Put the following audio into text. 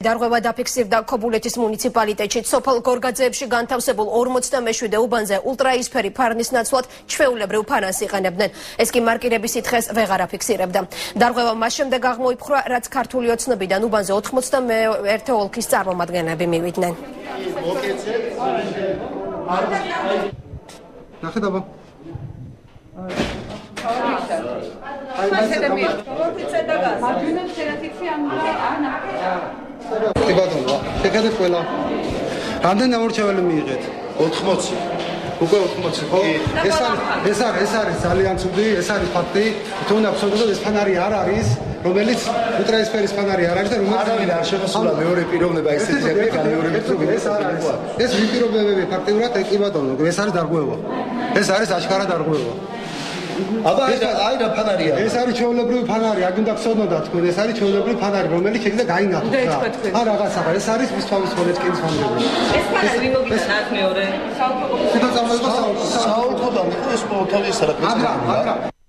დარღვევა დაფიქსირდა ქობულეთის მუნიციპალიტეტში. სოფელ გორგაძეებში განთავსებულ 47 უბანზე ულტრაისფერი ფარნის ნაცვლად ჩვეულებრივ ფანას იყენებდნენ. ეს კი მარკირების სითხეს ვეღარ აფიქსირებდა. დარღვევა მას შემდეგ აღმოიფხვრა, რაც ქართული ოცნებიდან უბანზე 91 ოლქის წარმომადგენლები მივიდნენ. ნახეთაბა ბატონო, შეგადეთ ყველა. რამდენი ნამორჩეველი მიიღეთ? 80. უკვე 80 ხო? ეს არის ძალიან ცუდი, ეს არის ფაქტი. თუნდაც абსოლუტურად ეს ფანარი არ არის, რომელიც ულტრაისფერის ფანარი არ არის და რომელიც არავინ არ შემოსულა მეორე პიროვნება ესეთი განმეორებით რომ ეს არ არის. ეს ვიპირობებები ფაქტიურად კი ბატონო, ეს არის დარღვევა. ეს არის აშკარა დარღვევა. აბა აი რა ფანარია. ეს არის ჩვეულებრივი ფანარი, აქ უნდა გსწოდნოდა თქვენ, ეს არის ჩვეულებრივი ფანარი, რომელიც შეიძლება გაინახოს რა. ან რაღაცა, ეს არის მისფამის ხოლეჭკინის ფანები. ეს ფანარი ვიმოგიდან აქ მეორე. საალქო. საალქოდან იყო ეს ყოველთვის არა. მაგრამ